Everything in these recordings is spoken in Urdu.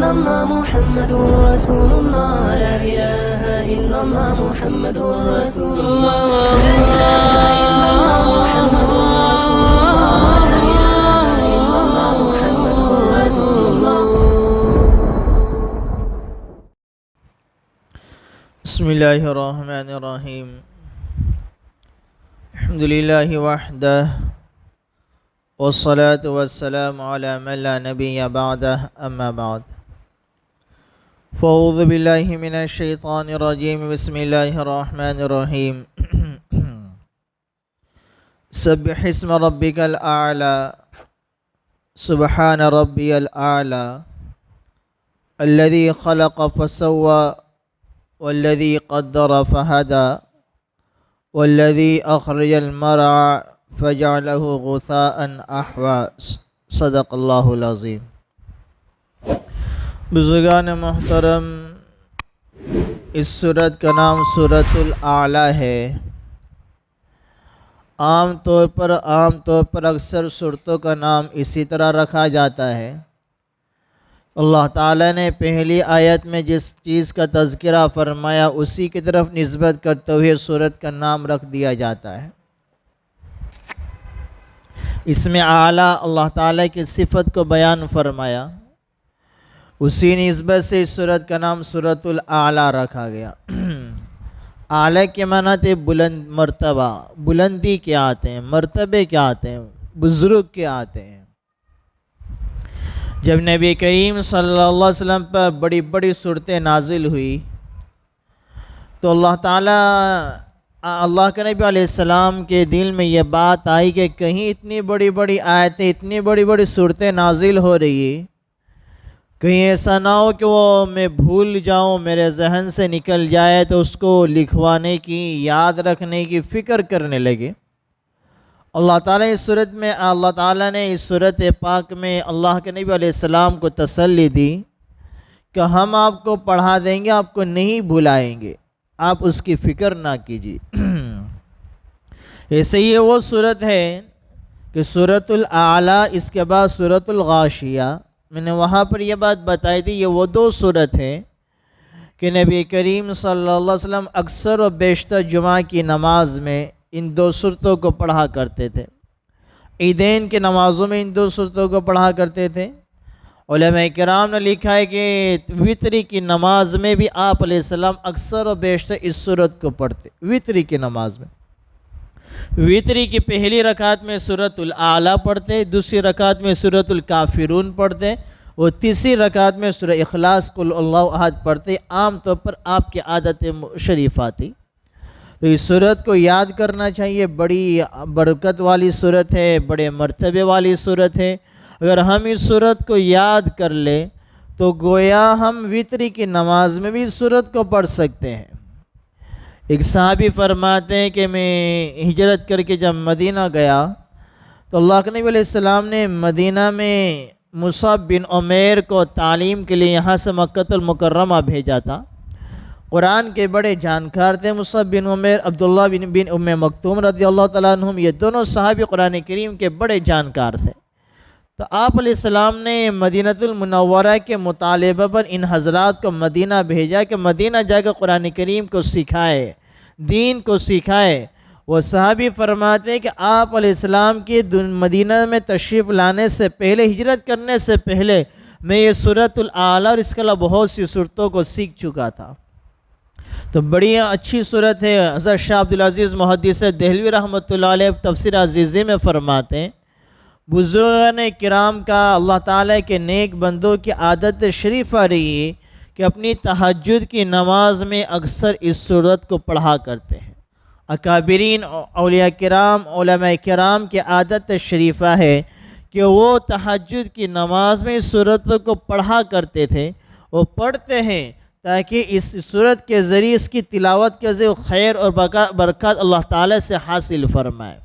إلا الله محمد رسول الله لا إله إلا الله محمد رسول الله لا إله إلا الله محمد رسول الله لا إله إلا الله محمد رسول الله. بسم الله الرحمن الرحيم. الحمد لله وحده والصلاة والسلام على من لا نبي بعده أما بعد فأعوذ بالله من الشيطان الرجيم. بسم الله الرحمن الرحيم. سبح اسم ربك الأعلى سبحان ربي الأعلى الذي خلق فسوى والذي قدر فهدى والذي أخرج المرعى فجعله غثاء أحوى. صدق اللہ العظیم. بزرگان محترم، اس سورت کا نام سورۃ الاعلیٰ ہے. عام طور پر اکثر سورتوں کا نام اسی طرح رکھا جاتا ہے. اللہ تعالیٰ نے پہلی آیت میں جس چیز کا تذکرہ فرمایا اسی کی طرف نسبت کرتے ہوئے سورت کا نام رکھ دیا جاتا ہے. اس میں اعلیٰ اللہ تعالیٰ کی صفت کو بیان فرمایا، اسی نسبت سے اس سورت کا نام سورۃ الاعلیٰ رکھا گیا. اعلیٰ کے معنی تھے بلند مرتبہ. بلندی کیا آتے ہیں، مرتبے کیا آتے ہیں، بزرگ کیا آتے ہیں. جب نبی کریم صلی اللہ علیہ وسلم پر بڑی بڑی صورتیں نازل ہوئی تو اللہ کے نبی علیہ السلام کے دل میں یہ بات آئی کہ کہیں اتنی بڑی بڑی آیتیں، اتنی بڑی بڑی صورتیں نازل ہو رہی ہیں، کہیں ایسا نہ ہو کہ وہ میں بھول جاؤں، میرے ذہن سے نکل جائے تو اس کو لکھوانے کی، یاد رکھنے کی فکر کرنے لگے. اللہ تعالیٰ نے اس صورت پاک میں اللہ کے نبی علیہ السلام کو تسلی دی کہ ہم آپ کو پڑھا دیں گے، آپ کو نہیں بھلائیں گے، آپ اس کی فکر نہ کیجیے. ایسے ہی وہ صورت ہے کہ سورۃ الاعلیٰ، اس کے بعد سورۃ الغاشیہ. میں نے وہاں پر یہ بات بتائی تھی، یہ وہ دو صورت ہیں کہ نبی کریم صلی اللہ علیہ وسلم اکثر و بیشتر جمعہ کی نماز میں ان دو صورتوں کو پڑھا کرتے تھے. عیدین کی نمازوں میں ان دو صورتوں کو پڑھا کرتے تھے. علماء کرام نے لکھا ہے کہ وتری کی نماز میں بھی آپ علیہ السلام اکثر و بیشتر اس صورت کو پڑھتے. وتری کی نماز میں وتری کی پہلی رکعت میں سورۃ الاعلیٰ پڑھتے، دوسری رکعت میں سورۃ الکافرون پڑھتے، اور تیسری رکعت میں سورہ اخلاص قل اللہ احد پڑھتے. عام طور پر آپ کی عادت شریفہ تھی. تو اس صورت کو یاد کرنا چاہیے. بڑی برکت والی صورت ہے، بڑے مرتبے والی صورت ہے. اگر ہم اس صورت کو یاد کر لیں تو گویا ہم وتری کی نماز میں بھی اس صورت کو پڑھ سکتے ہیں. ایک صحابی فرماتے ہیں کہ میں ہجرت کر کے جب مدینہ گیا تو اللہ کے نبی علیہ السلام نے مدینہ میں مصعب بن عمیر کو تعلیم کے لیے یہاں سے مکہ المکرمہ بھیجا تھا. قرآن کے بڑے جانکار تھے مصعب بن عمیر. عبداللہ بن ام مکتوم رضی اللہ تعالیٰ عنہم، یہ دونوں صحابی قرآن کریم کے بڑے جانکار تھے. تو آپ علیہ السلام نے مدینہ المنورہ کے مطالبہ پر ان حضرات کو مدینہ بھیجا کہ مدینہ جا کے قرآن کریم کو سکھائے، دین کو سکھائے. وہ صحابی فرماتے ہیں کہ آپ علیہ السلام کی مدینہ میں تشریف لانے سے پہلے، ہجرت کرنے سے پہلے، میں یہ سورۃ الاعلیٰ اور اس کے علاوہ بہت سی صورتوں کو سیکھ چکا تھا. تو بڑی اچھی صورت ہے. حضرت شاہ عبدالعزیز محدث دہلوی رحمۃ اللہ علیہ تفسیر عزیزی میں فرماتے ہیں بزرگان کرام کا، اللہ تعالیٰ کے نیک بندوں کی عادت شریفہ رہی ہے کہ اپنی تہجد کی نماز میں اکثر اس صورت کو پڑھا کرتے ہیں. اکابرین اولیاء کرام، علماء کرام کی عادت شریفہ ہے کہ وہ تہجد کی نماز میں اس صورت کو پڑھا کرتے تھے. وہ پڑھتے ہیں تاکہ اس صورت کے ذریعے اس کی تلاوت کے ذریعے خیر اور برکات اللہ تعالیٰ سے حاصل فرمائے.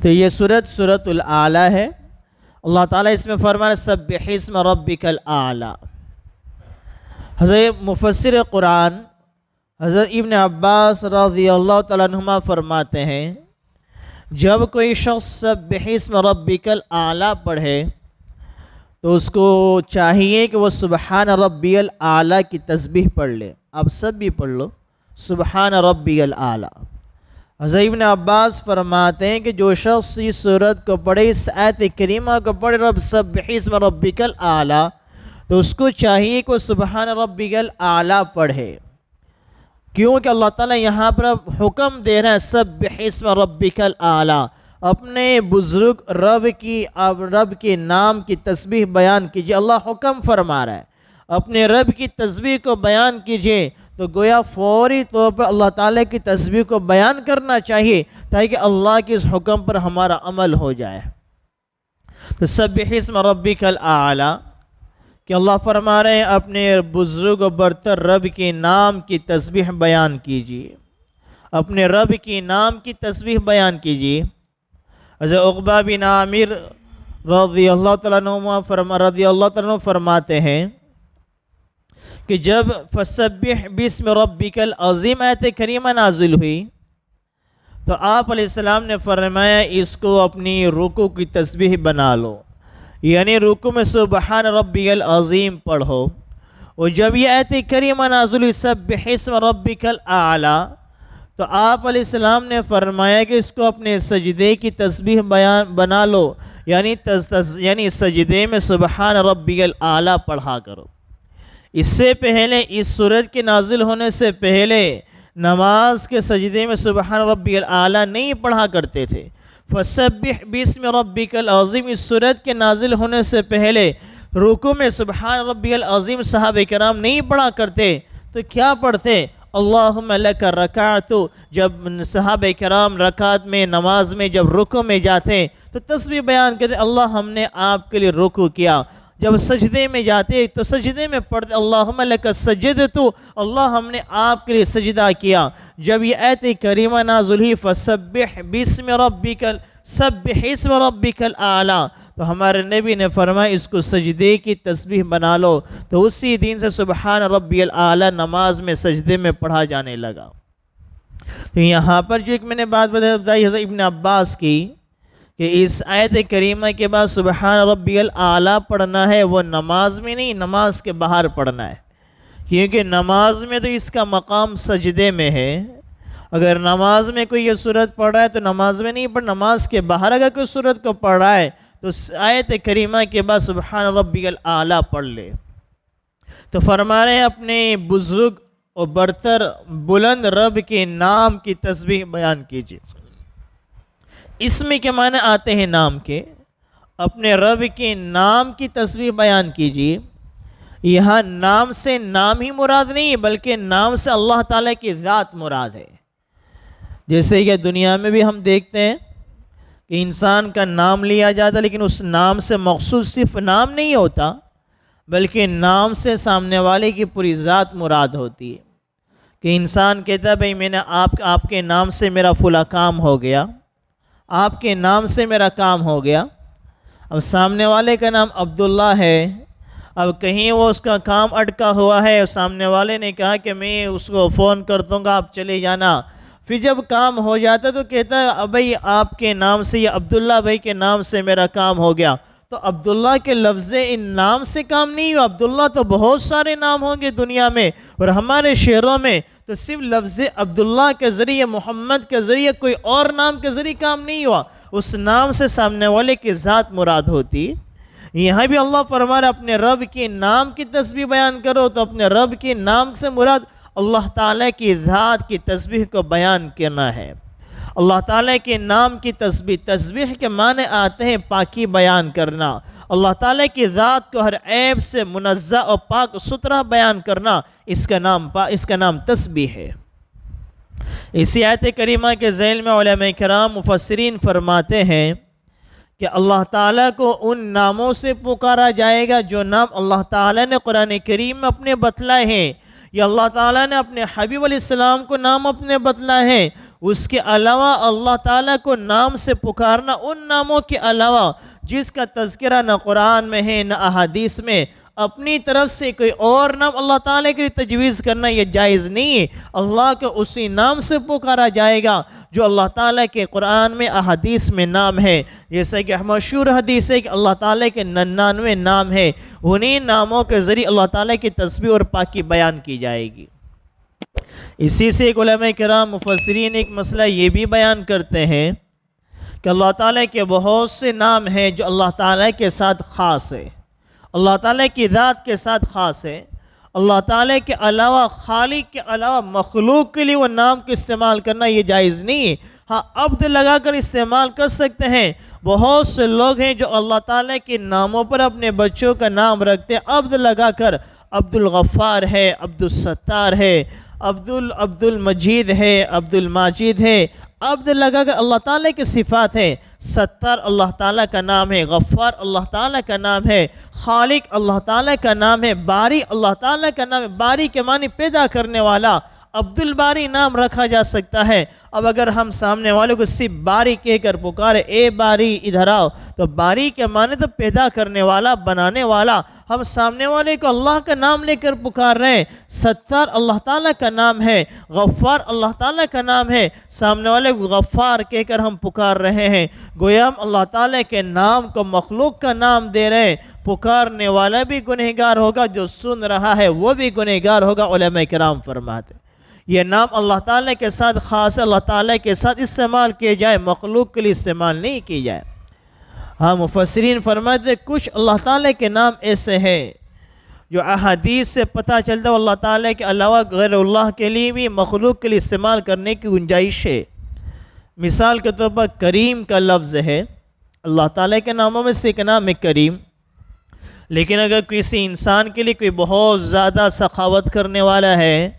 تو یہ سورۃ الاعلیٰ ہے. اللہ تعالیٰ اس میں فرمایا سبح اسم ربک الاعلیٰ. حضرت مفسر قرآن حضرت ابن عباس رضی اللہ تعالیٰ عنہما فرماتے ہیں جب کوئی شخص سبح اسم ربک الاعلیٰ پڑھے تو تو اس کو چاہیے کہ وہ سبحان ربی الاعلیٰ کی تسبیح پڑھ لے۔ آپ سب بھی پڑھ لو سبحان ربی الاعلیٰ۔ حضرت ابن عباس فرماتے ہیں کہ جو شخص اس سورت کو پڑھے، اس آیت کریمہ کو پڑھے، رب سبح اسم ربک الاعلیٰ، تو اس کو چاہیے کہ وہ سبحان ربک الاعلیٰ پڑھے، کیونکہ اللہ تعالیٰ یہاں پر حکم دے رہا ہے سبح اسم ربک الاعلیٰ، اپنے بزرگ رب کے نام کی تسبیح بیان کیجئے۔ اللہ حکم فرما رہا ہے اپنے رب کی تسبیح کو بیان کیجئے، تو گویا فوری طور پر اللہ تعالیٰ کی تسبیح کو بیان کرنا چاہیے تاکہ اللہ کے اس حکم پر ہمارا عمل ہو جائے۔ تو سبح اسم ربک الاعلیٰ کہ اللہ فرما رہے ہیں اپنے بزرگ و برتر رب کے نام کی تسبیح بیان کیجئے، اپنے رب کے نام کی تسبیح بیان کیجئے۔ حضرت عقبہ بن عامر رضی اللہ تعالیٰ عنہ فرماتے ہیں کہ جب فسبح بسم ربک العظیم آیت کریمہ نازل ہوئی تو آپ علیہ السلام نے فرمایا اس کو اپنی رکوع کی تسبیح بنا لو، یعنی رکوع میں سبحان ربی العظیم پڑھو۔ اور جب یہ آیت کریمہ نازل ہوئی سبح اسم ربک الاعلیٰ، تو آپ علیہ السلام نے فرمایا کہ اس کو اپنے سجدے کی تسبیح بنا لو، یعنی سجدے میں سبحان ربی الاعلیٰ پڑھا کرو۔ اس سے پہلے اس سورت کے نازل ہونے سے پہلے نماز کے سجدے میں سبحان ربی الاعلیٰ نہیں پڑھا کرتے تھے۔ فسبح بسم ربک العظیم اس سورت کے نازل ہونے سے پہلے رکوع میں سبحان ربی العظیم صحابہ کرام نہیں پڑھا کرتے، تو کیا پڑھتے؟ اللہم لک رکعت۔ جب صحابہ کرام رکعت میں نماز میں جب رکوع میں جاتے تو تسبیح بیان کرتے اللہ ہم نے آپ کے لیے رکوع کیا۔ جب سجدے میں جاتے تو سجدے میں پڑھتے اللہم لک سجدت، اللہ ہم نے آپ کے لیے سجدہ کیا۔ جب یہ آیت کریمہ نازل ہوئی فسبح بسم ربک سبح اسم ربک الاعلیٰ، تو ہمارے نبی نے فرمایا اس کو سجدے کی تسبیح بنا لو، تو اسی دن سے سبحان ربی الاعلیٰ نماز میں سجدے میں پڑھا جانے لگا۔ تو یہاں پر جو ایک میں نے بات بتائی حضرت ابن عباس کی کہ اس آیت کریمہ کے بعد سبحان ربی الاعلیٰ پڑھنا ہے، وہ نماز میں نہیں، نماز کے باہر پڑھنا ہے، کیونکہ نماز میں تو اس کا مقام سجدے میں ہے۔ اگر نماز میں کوئی یہ سورت پڑھ رہا ہے تو نماز میں نہیں پڑھ، نماز کے باہر اگر کوئی سورت کو پڑھ رہا ہے تو آیت کریمہ کے بعد سبحان ربی الاعلیٰ پڑھ لے۔ تو فرما رہے ہیں اپنے بزرگ اور برتر بلند رب کے نام کی تسبیح بیان کیجیے۔ اسم کے معنی آتے ہیں نام کے، اپنے رب کے نام کی تسبیح بیان کیجیے۔ یہاں نام سے نام ہی مراد نہیں بلکہ نام سے اللہ تعالیٰ کی ذات مراد ہے۔ جیسے کہ دنیا میں بھی ہم دیکھتے ہیں کہ انسان کا نام لیا جاتا ہے، لیکن اس نام سے مقصود صرف نام نہیں ہوتا بلکہ نام سے سامنے والے کی پوری ذات مراد ہوتی ہے۔ کہ انسان کہتا ہے بھئی میں نے آپ کے نام سے میرا فلاں کام ہو گیا، آپ کے نام سے میرا کام ہو گیا۔ اب سامنے والے کا نام عبداللہ ہے، اب کہیں وہ اس کا کام اٹکا ہوا ہے، سامنے والے نے کہا کہ میں اس کو فون کر دوں گا آپ چلے جانا، پھر جب کام ہو جاتا تو کہتا ہے بھئی آپ کے نام سے یا عبداللہ بھائی کے نام سے میرا کام ہو گیا۔ تو عبداللہ کے لفظ ان نام سے کام نہیں ہوا، عبداللہ تو بہت سارے نام ہوں گے دنیا میں اور ہمارے شہروں میں، تو صرف لفظ عبداللہ کے ذریعے محمد کے ذریعے کوئی اور نام کے ذریعے کام نہیں ہوا، اس نام سے سامنے والے کی ذات مراد ہوتی۔ یہاں بھی اللہ فرما رہا ہے اپنے رب کے نام کی تسبیح بیان کرو، تو اپنے رب کے نام سے مراد اللہ تعالیٰ کی ذات کی تسبیح کو بیان کرنا ہے۔ اللہ تعالیٰ کے نام کی تسبیح، تسبیح کے معنی آتے ہیں پاکی بیان کرنا، اللہ تعالیٰ کی ذات کو ہر عیب سے منزہ اور پاک ستھرا بیان کرنا، اس کا نام تسبیح ہے۔ اسی آیت کریمہ کے ذیل میں علماء کرام مفسرین فرماتے ہیں کہ اللہ تعالیٰ کو ان ناموں سے پکارا جائے گا جو نام اللہ تعالیٰ نے قرآن کریم میں اپنے بتلائے ہیں، یا اللہ تعالیٰ نے اپنے حبیب علیہ السلام کو نام اپنے بتلائے ہیں۔ اس کے علاوہ اللہ تعالیٰ کو نام سے پکارنا ان ناموں کے علاوہ جس کا تذکرہ نہ قرآن میں ہے نہ احادیث میں، اپنی طرف سے کوئی اور نام اللہ تعالیٰ کے لیے تجویز کرنا یہ جائز نہیں ہے۔ اللہ کو اسی نام سے پکارا جائے گا جو اللہ تعالیٰ کے قرآن میں احادیث میں نام ہے، جیسا کہ مشہور حدیث ہے کہ اللہ تعالیٰ کے 99 نام ہے، انہی ناموں کے ذریعے اللہ تعالیٰ کی تسبیح اور پاکی بیان کی جائے گی۔ اسی سے ایک علماء کرام مفسرین ایک مسئلہ یہ بھی بیان کرتے ہیں کہ اللہ تعالیٰ کے بہت سے نام ہیں جو اللہ تعالیٰ کے ساتھ خاص ہے، اللہ تعالیٰ کی ذات کے ساتھ خاص ہے۔ اللہ تعالیٰ کے علاوہ، خالق کے علاوہ مخلوق کے لیے وہ نام کو استعمال کرنا یہ جائز نہیں ہے۔ ہاں، عبد لگا کر استعمال کر سکتے ہیں۔ بہت سے لوگ ہیں جو اللہ تعالیٰ کے ناموں پر اپنے بچوں کا نام رکھتے ہیں عبد لگا کر۔ عبد الغفار ہے، عبد الستار ہے، عبد المجید ہے، عبد الماجد ہے۔ عبد لگا کر اللہ تعالیٰ کی صفات ہے۔ ستار اللہ تعالیٰ کا نام ہے، غفار اللہ تعالیٰ کا نام ہے، خالق اللہ تعالیٰ کا نام ہے، باری اللہ تعالیٰ کا نام ہے۔ باری کے معنی پیدا کرنے والا، عبد الباری نام رکھا جا سکتا ہے۔ اب اگر ہم سامنے والوں کو صرف باری کہہ کر پکارے، اے باری ادھر آؤ، تو باری کے معنی تو پیدا کرنے والا، بنانے والا۔ ہم سامنے والے کو اللہ کا نام لے کر پکار رہے ہیں۔ ستار اللہ تعالیٰ کا نام ہے، غفار اللہ تعالیٰ کا نام ہے، سامنے والے کو غفار کہہ کر ہم پکار رہے ہیں۔ گویا ہم اللہ تعالیٰ کے نام کو مخلوق کا نام دے رہے ہیں۔ پکارنے والا بھی گنہگار ہوگا، جو سن رہا ہے وہ بھی گنہگار ہوگا، علماء کرام فرماتے ہیں۔ یہ نام اللہ تعالیٰ کے ساتھ خاص ہے، اللہ تعالیٰ کے ساتھ استعمال کیے جائے، مخلوق کے لیے استعمال نہیں کی جائے۔ ہاں، مفسرین فرماتے ہیں کچھ اللہ تعالیٰ کے نام ایسے ہیں جو احادیث سے پتہ چلتا ہے اللہ تعالیٰ کے علاوہ غیر اللہ کے لیے بھی مخلوق کے لیے استعمال کرنے کی گنجائش ہے۔ مثال کے طور پر کریم کا لفظ ہے، اللہ تعالیٰ کے ناموں میں سے ایک نام ہے کریم، لیکن اگر کسی انسان کے لیے کوئی بہت زیادہ سخاوت کرنے والا ہے،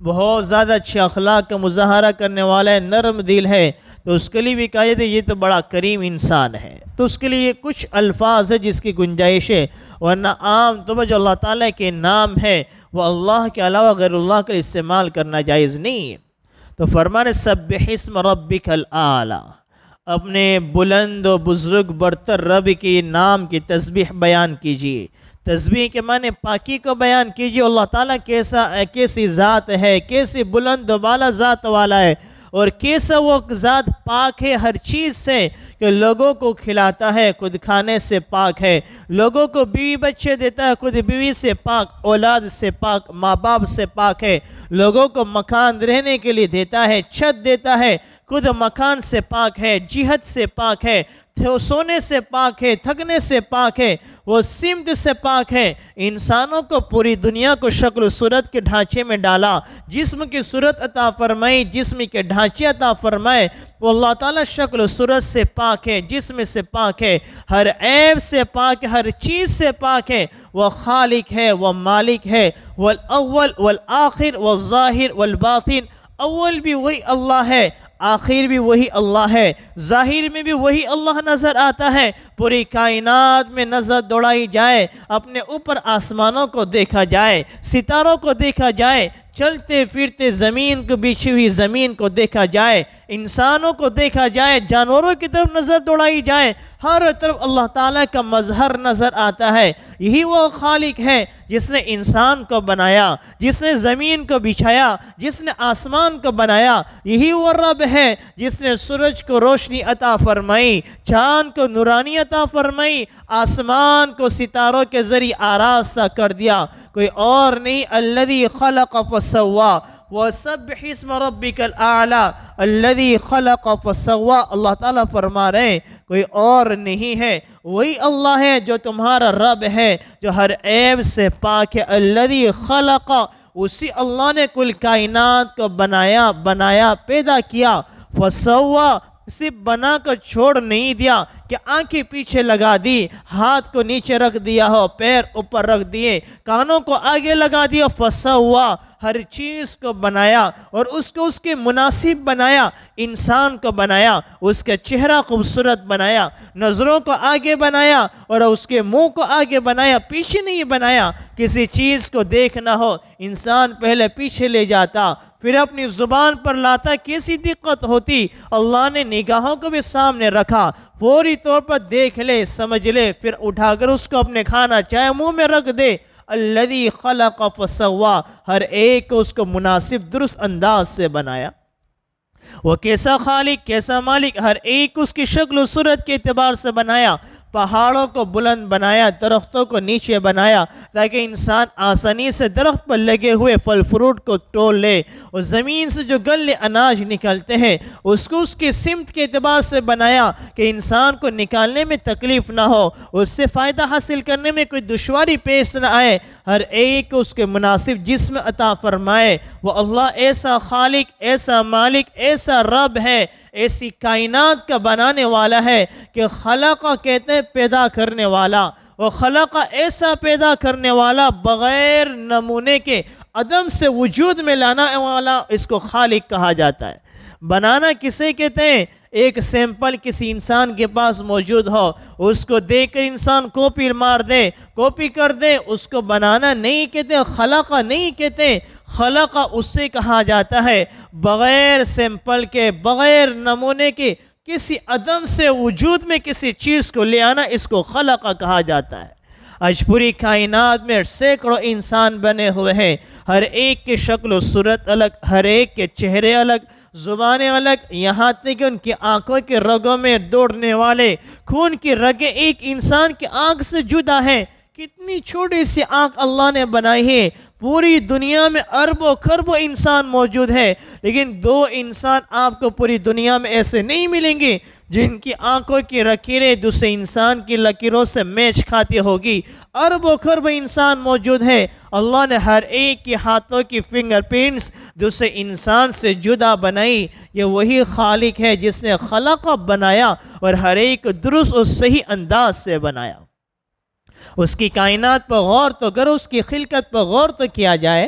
بہت زیادہ اچھے اخلاق کا مظاہرہ کرنے والا ہے، نرم دل ہے، تو اس کے لیے بھی کہا جاتا ہے یہ تو بڑا کریم انسان ہے، تو اس کے لیے کچھ الفاظ ہے جس کی گنجائش ہے، ورنہ عام طور پر جو اللہ تعالیٰ کے نام ہے وہ اللہ کے علاوہ غیر اللہ کا استعمال کرنا جائز نہیں ہے۔ تو فرمانے سبح اسم ربک الاعلی، اپنے بلند و بزرگ برتر رب کی نام کی تسبیح بیان کیجیے۔ تسبیح کے معنی پاکی کو بیان کیجیے۔ اللہ تعالیٰ کیسی ذات ہے، کیسی بلند و بالا ذات والا ہے، اور کیسا وہ ذات پاک ہے ہر چیز سے، کہ لوگوں کو کھلاتا ہے، خود کھانے سے پاک ہے، لوگوں کو بیوی بچے دیتا ہے، خود بیوی سے پاک، اولاد سے پاک، ماں باپ سے پاک ہے، لوگوں کو مکان رہنے کے لیے دیتا ہے، چھت دیتا ہے، خود مکان سے پاک ہے، جہت سے پاک ہے، سونے سے پاک ہے، تھکنے سے پاک ہے، وہ سمت سے پاک ہے۔ انسانوں کو پوری دنیا کو شکل و صورت کے ڈھانچے میں ڈالا، جسم کی صورت عطا فرمائی، جسم کے ڈھانچے عطا فرمائے، وہ اللہ تعالیٰ شکل و صورت سے پاک ہے، جسم سے پاک ہے، ہر عیب سے پاک ہے، ہر چیز سے پاک ہے۔ وہ خالق ہے، وہ مالک ہے، والاول والآخر والظاہر والباطن، اول بھی وہی اللہ ہے، آخر بھی وہی اللہ ہے، ظاہر میں بھی وہی اللہ نظر آتا ہے۔ پوری کائنات میں نظر دوڑائی جائے، اپنے اوپر آسمانوں کو دیکھا جائے، ستاروں کو دیکھا جائے، چلتے پھرتے زمین کو بچھی ہوئی زمین کو دیکھا جائے، انسانوں کو دیکھا جائے، جانوروں کی طرف نظر دوڑائی جائے، ہر طرف اللہ تعالیٰ کا مظہر نظر آتا ہے۔ یہی وہ خالق ہے جس نے انسان کو بنایا، جس نے زمین کو بچھایا، جس نے آسمان کو بنایا۔ یہی وہ رب ہے جس نے سورج کو روشنی عطا فرمائی، چاند کو نورانی عطا فرمائی، آسمان کو ستاروں کے ذریعے آراستہ کر دیا، کوئی اور نہیں۔ الذی خلق فسوا وسبح اسم ربک الاعلی الذی خلق فسوا، اللہ تعالیٰ فرما رہے ہیں کوئی اور نہیں ہے، وہی اللہ ہے جو تمہارا رب ہے، جو ہر عیب سے پاک ہے۔ الذی خلق، اسی اللہ نے کل کائنات کو بنایا پیدا کیا۔ فسوا، صرف بنا کر چھوڑ نہیں دیا کہ آنکھیں پیچھے لگا دی، ہاتھ کو نیچے رکھ دیا ہو، پیر اوپر رکھ دیے، کانوں کو آگے لگا دیا۔ فسوا، ہر چیز کو بنایا اور اس کو اس کے مناسب بنایا۔ انسان کو بنایا، اس کا چہرہ خوبصورت بنایا، نظروں کو آگے بنایا اور اس کے منہ کو آگے بنایا، پیچھے نہیں بنایا۔ کسی چیز کو دیکھنا ہو، انسان پہلے پیچھے لے جاتا، پھر اپنی زبان پر لاتا کیسی دقت ہوتی. اللہ نے نگاہوں کو بھی سامنے رکھا, فوری طور پر دیکھ لے, سمجھ لے, پھر اٹھا کر اس کو اپنے کھانا چاہے منہ میں رکھ دے. الذی خلق فسوا, ہر ایک کو اس کو مناسب درست انداز سے بنایا. وہ کیسا خالق, کیسا مالک, ہر ایک اس کی شکل و صورت کے اعتبار سے بنایا. پہاڑوں کو بلند بنایا, درختوں کو نیچے بنایا, تاکہ انسان آسانی سے درخت پر لگے ہوئے پھل فروٹ کو تول لے. اور زمین سے جو گلے اناج نکلتے ہیں اس کو اس کے سمت کے اعتبار سے بنایا کہ انسان کو نکالنے میں تکلیف نہ ہو, اس سے فائدہ حاصل کرنے میں کوئی دشواری پیش نہ آئے. ہر ایک کو اس کے مناسب جسم عطا فرمائے. وہ اللہ ایسا خالق, ایسا مالک, ایسا رب ہے, ایسی کائنات کا بنانے والا ہے کہ خلق کہتے ہیں پیدا کرنے والا. وہ خلق ایسا پیدا کرنے والا, بغیر نمونے کے عدم سے وجود میں لانا والا, اس کو خالق کہا جاتا ہے. بنانا کسے کہتے ہیں؟ ایک سیمپل کسی انسان کے پاس موجود ہو, اس کو دیکھ کر انسان کاپی مار دے, کاپی کر دے, اس کو بنانا نہیں کہتے, خلق نہیں کہتے. خلق اس سے کہا جاتا ہے بغیر سیمپل کے, بغیر نمونے کے, کسی عدم سے وجود میں کسی چیز کو لے آنا, اس کو خلق کہا جاتا ہے. آج پوری کائنات میں سینکڑوں انسان بنے ہوئے ہیں, ہر ایک کی شکل و صورت الگ, ہر ایک کے چہرے الگ, زبانیں الگ, یہاں تک کہ ان کی آنکھوں کے رگوں میں دوڑنے والے خون کی رگیں ایک انسان کی آنکھ سے جدا ہیں. کتنی چھوٹی سی آنکھ اللہ نے بنائی ہے. پوری دنیا میں اربوں کھربوں انسان موجود ہے, لیکن دو انسان آپ کو پوری دنیا میں ایسے نہیں ملیں گے جن کی آنکھوں کی لکیریں دوسرے انسان کی لکیروں سے میچ کھاتی ہوگی. اربوں کھربوں انسان موجود ہے. اللہ نے ہر ایک کی ہاتھوں کی فنگر پرنٹس دوسرے انسان سے جدا بنائی. یہ وہی خالق ہے جس نے خلق بنایا اور ہر ایک درست اور صحیح انداز سے بنایا. اس کی کائنات پر غور تو کرو, اس کی خلقت پر غور تو کیا جائے.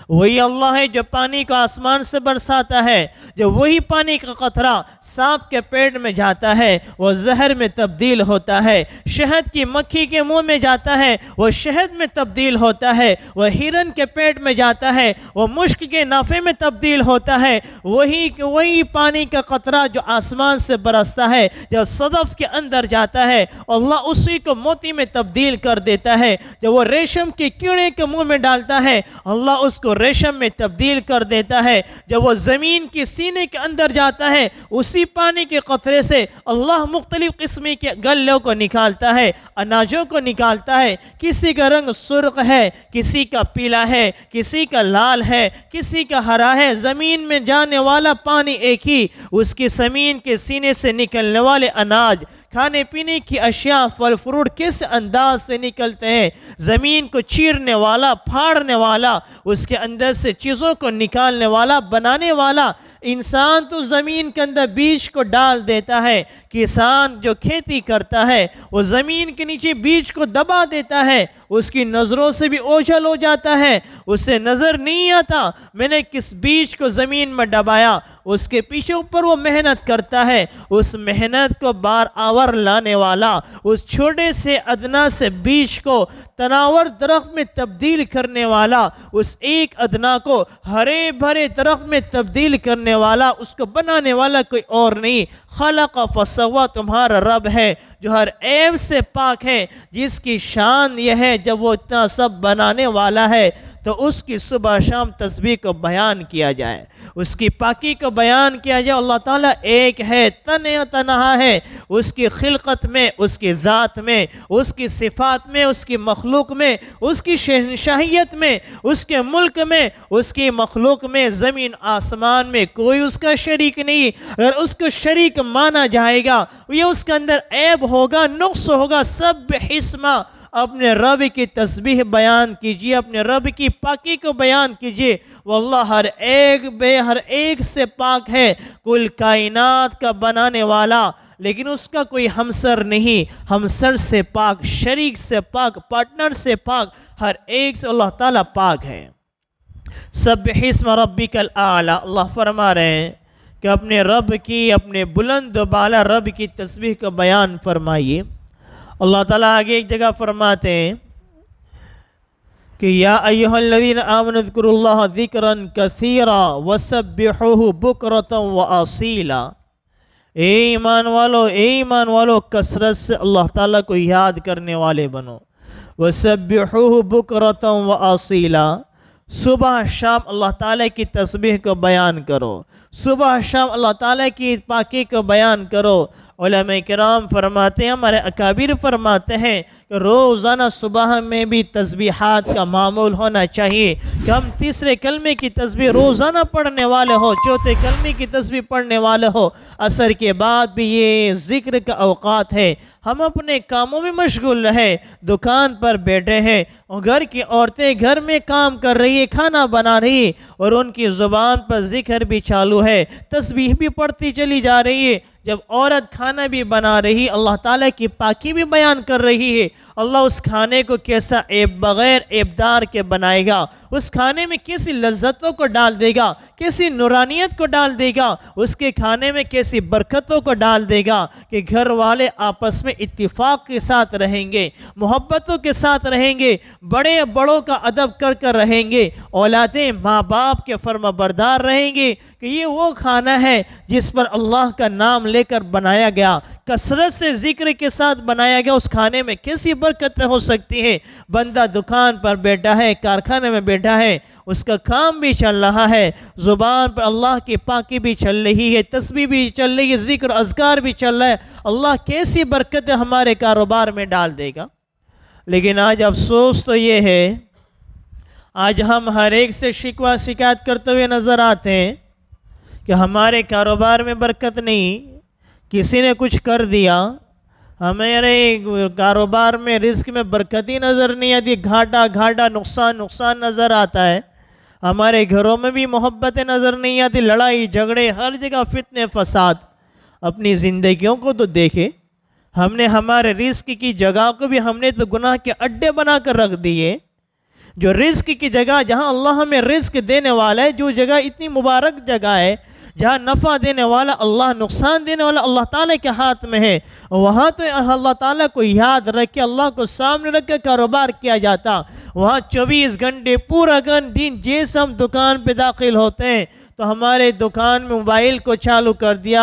وہی اللہ ہے جو پانی کو آسمان سے برساتا ہے, جو وہی پانی کا قطرہ سانپ کے پیٹ میں جاتا ہے وہ زہر میں تبدیل ہوتا ہے, شہد کی مکھی کے منہ میں جاتا ہے وہ شہد میں تبدیل ہوتا ہے, وہ ہرن کے پیٹ میں جاتا ہے وہ مشک کے نافے میں تبدیل ہوتا ہے. وہی پانی کا قطرہ جو آسمان سے برستا ہے, جو صدف کے اندر جاتا ہے, اللہ اسی کو موتی میں تبدیل کر دیتا ہے. جو وہ ریشم کے کیڑے کے منہ میں ڈالتا ہے, اللہ اس کو ریشم میں تبدیل کر دیتا ہے. جب وہ زمین کی سینے کے اندر جاتا ہے, اسی پانی کے قطرے سے اللہ مختلف قسم کے گلوں کو نکالتا ہے, اناجوں کو نکالتا ہے. کسی کا رنگ سرخ ہے, کسی کا پیلا ہے, کسی کا لال ہے, کسی کا ہرا ہے. زمین میں جانے والا پانی ایک ہی, اس کی زمین کے سینے سے نکلنے والے اناج, کھانے پینے کی اشیاء, پھل فروٹ کس انداز سے نکلتے ہیں. زمین کو چیرنے والا, پھاڑنے والا, اس کے اندر سے چیزوں کو نکالنے والا, بنانے والا. انسان تو زمین کے اندر بیج کو ڈال دیتا ہے. کسان جو کھیتی کرتا ہے وہ زمین کے نیچے بیج کو دبا دیتا ہے, اس کی نظروں سے بھی اوجھل ہو جاتا ہے, اسے نظر نہیں آتا میں نے کس بیج کو زمین میں دبایا. اس کے پیچھے اوپر وہ محنت کرتا ہے, اس محنت کو بار آور لانے والا, اس چھوٹے سے ادنا سے بیج کو تناور درخت میں تبدیل کرنے والا, اس ایک ادنا کو ہرے بھرے درخت میں تبدیل کرنے والا, اس کو بنانے والا کوئی اور نہیں. خلق فسوا تمہارا رب ہے جو ہر عیب سے پاک ہے, جس کی شان یہ ہے جب وہ اتنا سب بنانے والا ہے تو اس کی صبح شام تسبیح کو بیان کیا جائے, اس کی پاکی کو بیان کیا جائے. اللہ تعالیٰ ایک ہے, تنہا ہے, اس کی خلقت میں, اس کی ذات میں, اس کی صفات میں, اس کی مخلوق میں, اس کی شہنشاہیت میں, اس کے ملک میں, اس کی مخلوق میں, زمین آسمان میں کوئی اس کا شریک نہیں. اگر اس کو شریک مانا جائے گا یہ اس کے اندر عیب ہوگا, نقص ہوگا. سبح اسمہ, اپنے رب کی تسبیح بیان کیجئے, اپنے رب کی پاکی کو بیان کیجئے. واللہ ہر ایک سے پاک ہے, کل کائنات کا بنانے والا, لیکن اس کا کوئی ہمسر نہیں. ہمسر سے پاک, شریک سے پاک, پارٹنر سے پاک, ہر ایک سے اللہ تعالیٰ پاک ہے. سبح اسم ربک الاعلی, اللہ فرما رہے ہیں کہ اپنے رب کی, اپنے بلند و بالا رب کی تسبیح کو بیان فرمائیے. اللہ تعالیٰ آگے ایک جگہ فرماتے ہیں کہ یا ایہا الذین آمنوا اذکروا اللہ ذکرا کثیرا وسبحوہ بکرتا وآصیلا، اے ایمان والو کثرت سے اللہ تعالیٰ کو یاد کرنے والے بنو، وسبحوہ بکرتا وآصیلا، صبح شام اللہ تعالیٰ کی تسبیح کو بیان کرو، صبح شام اللہ تعالیٰ کی پاکی کو بیان کرو۔ علماء کرام فرماتے ہیں، ہمارے اکابر فرماتے ہیں کہ روزانہ صبح میں بھی تسبیحات کا معمول ہونا چاہیے کہ ہم تیسرے کلمے کی تسبیح روزانہ پڑھنے والے ہو، چوتھے کلمے کی تسبیح پڑھنے والے ہو۔ عصر کے بعد بھی یہ ذکر کا اوقات ہے، ہم اپنے کاموں میں مشغول رہے، دکان پر بیٹھے ہیں اور گھر کی عورتیں گھر میں کام کر رہی ہے، کھانا بنا رہی ہے اور ان کی زبان پر ذکر بھی چالو ہے، تسبیح بھی پڑھتی چلی جا رہی ہے۔ جب عورت کھانا بھی بنا رہی، اللہ تعالیٰ کی پاکی بھی بیان کر رہی ہے، اللہ اس کھانے کو کیسا بغیر عیبدار کے بنائے گا، اس کھانے میں کیسی لذتوں کو ڈال دے گا، کیسی نورانیت کو ڈال دے گا، اس کے کھانے میں کیسی برکتوں کو ڈال دے گا کہ گھر والے آپس میں اتفاق کے ساتھ رہیں گے، محبتوں کے ساتھ رہیں گے، بڑوں کا ادب کر کر رہیں گے، اولادیں ماں باپ کے فرما بردار رہیں گے کہ یہ وہ کھانا ہے جس پر اللہ کا نام لے کر بنایا گیا، کثرت سے ذکر کے ساتھ بنایا گیا، اس کھانے میں کیسی برکتیں ہو سکتی ہیں۔ بندہ دکان پر بیٹھا ہے، کارخانے میں بیٹھا ہے، اس کا کام بھی چل رہا ہے، زبان پر اللہ کی پاکی بھی چل رہی ہے، تسبیح بھی چل رہی ہے، ذکر اذکار بھی چل رہا ہے، اللہ کیسی برکتیں ہمارے کاروبار میں ڈال دے گا۔ لیکن آج افسوس تو یہ ہے، آج ہم ہر ایک سے شکوہ شکایت کرتے ہوئے نظر آتے ہیں کہ ہمارے کاروبار میں برکت نہیں، کسی نے کچھ کر دیا، ہمارے کاروبار میں رزق میں برکت ہی نظر نہیں آتی، گھاٹا نقصان نظر آتا ہے، ہمارے گھروں میں بھی محبتیں نظر نہیں آتی، لڑائی جھگڑے ہر جگہ، فتنے فساد۔ اپنی زندگیوں کو تو دیکھیں، ہم نے ہمارے رزق کی جگہ کو بھی ہم نے تو گناہ کے اڈے بنا کر رکھ دیے۔ جو رزق کی جگہ، جہاں اللہ ہمیں رزق دینے والا ہے، جو جگہ اتنی مبارک جگہ ہے، جہاں نفع دینے والا اللہ، نقصان دینے والا اللہ تعالیٰ کے ہاتھ میں ہے، وہاں تو اللہ تعالیٰ کو یاد رکھ کے، اللہ کو سامنے رکھ کے کاروبار کیا جاتا۔ وہاں 24 گھنٹے پورا دن جیسے ہم دکان پہ داخل ہوتے ہیں تو ہمارے دکان میں موبائل کو چالو کر دیا،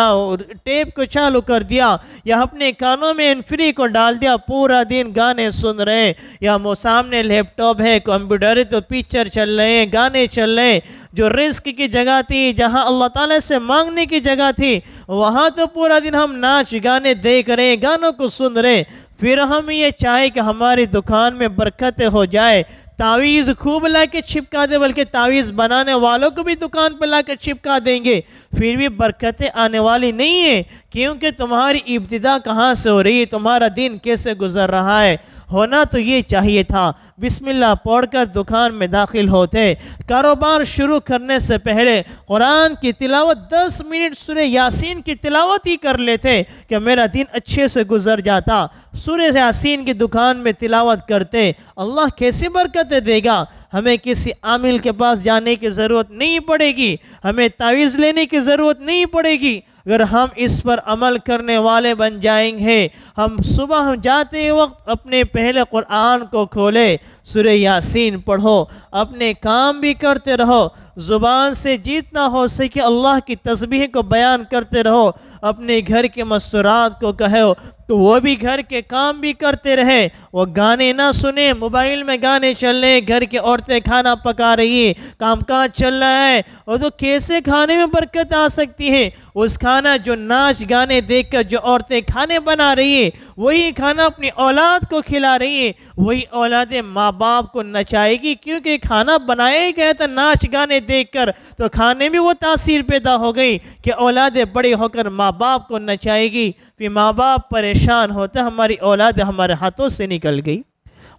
ٹیپ کو چالو کر دیا، یا اپنے کانوں میں انفری کو ڈال دیا، پورا دن گانے سن رہے ہیں، یا سامنے لیپ ٹاپ ہے، کمپیوٹر ہے تو پکچر چل رہے ہیں، گانے چل رہے ہیں۔ جو رزق کی جگہ تھی، جہاں اللہ تعالیٰ سے مانگنے کی جگہ تھی، وہاں تو پورا دن ہم ناچ گانے دیکھ رہے ہیں، گانوں کو سن رہے ہیں۔ پھر ہم یہ چاہیں کہ ہماری دکان میں برکتیں ہو جائے، تعویذ خوب لا کے چھپکا دے، بلکہ تعویذ بنانے والوں کو بھی دکان پہ لا کے چھپکا دیں گے، پھر بھی برکتیں آنے والی نہیں ہیں، کیونکہ تمہاری ابتدا کہاں سے ہو رہی ہے، تمہارا دن کیسے گزر رہا ہے۔ ہونا تو یہ چاہیے تھا، بسم اللہ پڑھ کر دکان میں داخل ہوتے، کاروبار شروع کرنے سے پہلے قرآن کی تلاوت 10 منٹ سورہ یاسین کی تلاوت ہی کر لیتے کہ میرا دن اچھے سے گزر جاتا۔ سورہ یاسین کی دکان میں تلاوت کرتے، اللہ کیسی برکتیں دے گا۔ ہمیں کسی عامل کے پاس جانے کی ضرورت نہیں پڑے گی، ہمیں تعویذ لینے کی ضرورت نہیں پڑے گی، اگر ہم اس پر عمل کرنے والے بن جائیں گے۔ ہم صبح جاتے وقت اپنے پہلے قرآن کو کھولے، سورہ یاسین پڑھو، اپنے کام بھی کرتے رہو، زبان سے جتنا ہو سکے اللہ کی تسبیح کو بیان کرتے رہو، اپنے گھر کے مسرات کو کہو تو وہ بھی گھر کے کام بھی کرتے رہے، وہ گانے نہ سنیں، موبائل میں گانے چل رہے، گھر کی عورتیں کھانا پکا رہی ہیں، کام کاج چل رہا ہے، اور تو کیسے کھانے میں برکت آ سکتی ہے؟ اس کھانا جو ناچ گانے دیکھ کر جو عورتیں کھانے بنا رہی ہیں، وہی کھانا اپنی اولاد کو کھلا رہی ہیں، وہی اولادیں ماں باپ کو نچائے گی، کیونکہ کھانا بنایا ہی گیا تھا ناچ گانے دیکھ کر، تو کھانے میں وہ تاثیر پیدا ہو گئی کہ اولادیں بڑی ہو کر ماں باپ کو نچائے گی، پھر ماں باپ پریشان ہوتے ہماری اولاد ہمارے ہاتھوں سے نکل گئی۔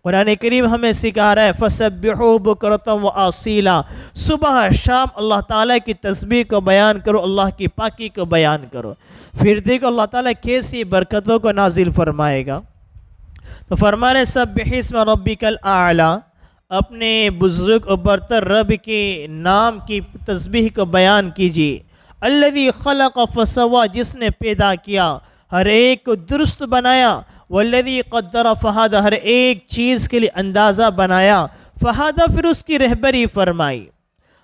قرآن کریم ہمیں سکھا رہا ہے فَسَبِّحُوا بُكْرَةً وَأَصِيلًا، صبح شام اللہ تعالیٰ کی تسبیح کو بیان کرو، اللہ کی پاکی کو بیان کرو، پھر دیکھو اللہ تعالیٰ کیسی برکتوں کو نازل فرمائے گا۔ تو فرما رہے سبح اسم ربک الاعلی، اپنے بزرگ و برتر رب کے نام کی تسبیح کو بیان کیجیے۔ الذی خلق فسوا، جس نے پیدا کیا، ہر ایک کو درست بنایا، والذی قدر فہدی، ہر ایک چیز کے لیے اندازہ بنایا، فہادہ پھر اس کی رہبری فرمائی،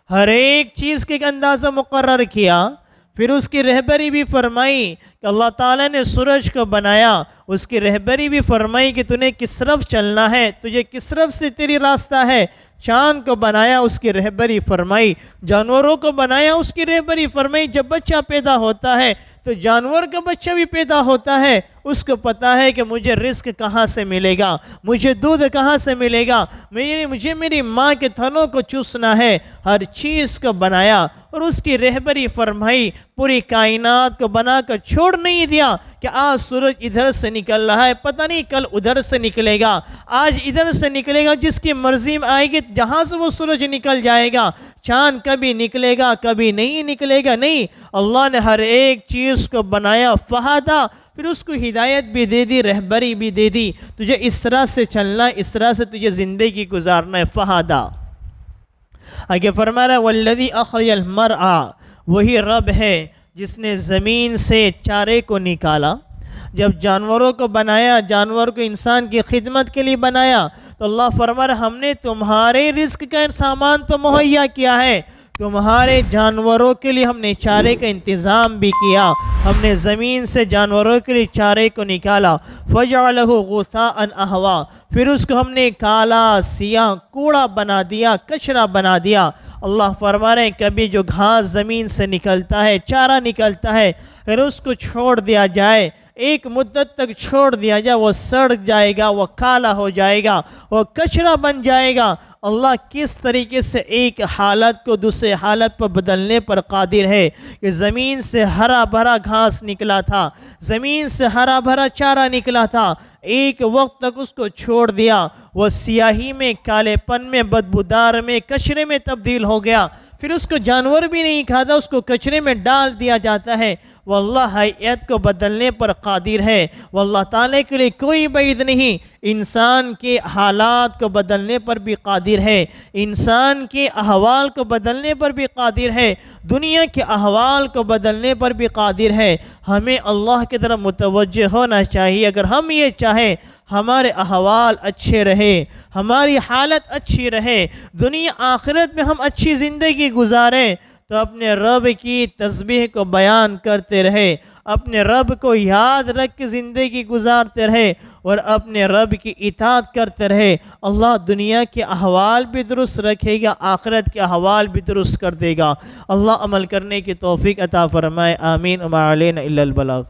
ہر ایک چیز کے ایک اندازہ مقرر کیا، پھر اس کی رہبری بھی فرمائی کہ اللہ تعالیٰ نے سورج کو بنایا، اس کی رہبری بھی فرمائی کہ تُنے کس طرف چلنا ہے، تجھے کس طرف سے تیری راستہ ہے۔ چاند کو بنایا، اس کی رہبری فرمائی، جانوروں کو بنایا، اس کی رہبری فرمائی۔ جب بچہ پیدا ہوتا ہے تو جانور کا بچہ بھی پیدا ہوتا ہے، اس کو پتہ ہے کہ مجھے رزق کہاں سے ملے گا، مجھے دودھ کہاں سے ملے گا، مجھے میری ماں کے تھنوں کو چوسنا ہے۔ ہر چیز کو بنایا اور اس کی رہبری فرمائی، پوری کائنات کو بنا کر چھوڑ نہیں دیا کہ آج سورج ادھر سے نکل رہا ہے، پتہ نہیں کل ادھر سے نکلے گا، آج ادھر سے نکلے گا، جس کی مرضی میں آئے گی جہاں سے وہ سورج نکل جائے گا۔ چاند کبھی نکلے گا، کبھی نہیں نکلے گا، نہیں، اللہ نے ہر ایک چیز کو بنایا، فہدا، پھر اس کو ہدایت بھی دے دی، رہبری بھی دے دی، تجھے اس طرح سے چلنا ہے، اس طرح سے تجھے زندگی گزارنا ہے، فہدا۔ آگے فرما رہا ہے والذی اخرج المرعى، وہی رب ہے جس نے زمین سے چارے کو نکالا۔ جب جانوروں کو بنایا، جانور کو انسان کی خدمت کے لیے بنایا، تو اللہ فرما رہا ہے ہم نے تمہارے رزق کا سامان تو مہیا کیا ہے، تمہارے جانوروں کے لیے ہم نے چارے کا انتظام بھی کیا، ہم نے زمین سے جانوروں کے لیے چارے کو نکالا۔ فَجَعَلَهُ غُثَاءً أَحْوَىٰ، پھر اس کو ہم نے کالا سیاہ کوڑا بنا دیا، کچرا بنا دیا۔ اللہ فرما رہے ہیں کبھی جو گھاس زمین سے نکلتا ہے، چارہ نکلتا ہے، پھر اس کو چھوڑ دیا جائے، ایک مدت تک چھوڑ دیا جائے، وہ سڑ جائے گا، وہ کالا ہو جائے گا، وہ کچرا بن جائے گا۔ اللہ کس طریقے سے ایک حالت کو دوسرے حالت پر بدلنے پر قادر ہے کہ زمین سے ہرا بھرا گھاس نکلا تھا، زمین سے ہرا بھرا چارہ نکلا تھا، ایک وقت تک اس کو چھوڑ دیا، وہ سیاہی میں، کالے پن میں، بدبودار میں، کچرے میں تبدیل ہو گیا، پھر اس کو جانور بھی نہیں کھاتا، اس کو کچرے میں ڈال دیا جاتا ہے۔ واللہ حیات کو بدلنے پر قادر ہے، واللہ تعالیٰ کے لیے کوئی بعید نہیں، انسان کے حالات کو بدلنے پر بھی قادر ہے، انسان کے احوال کو بدلنے پر بھی قادر ہے، دنیا کے احوال کو بدلنے پر بھی قادر ہے۔ ہمیں اللہ کی طرف متوجہ ہونا چاہیے، اگر ہم یہ چاہیں ہمارے احوال اچھے رہے، ہماری حالت اچھی رہے، دنیا آخرت میں ہم اچھی زندگی گزاریں، تو اپنے رب کی تسبیح کو بیان کرتے رہے، اپنے رب کو یاد رکھ کے زندگی گزارتے رہے اور اپنے رب کی اطاعت کرتے رہے۔ اللہ دنیا کے احوال بھی درست رکھے گا، آخرت کے احوال بھی درست کر دے گا۔ اللہ عمل کرنے کی توفیق عطا فرمائے، آمین۔ وما علینا الا البلاغ۔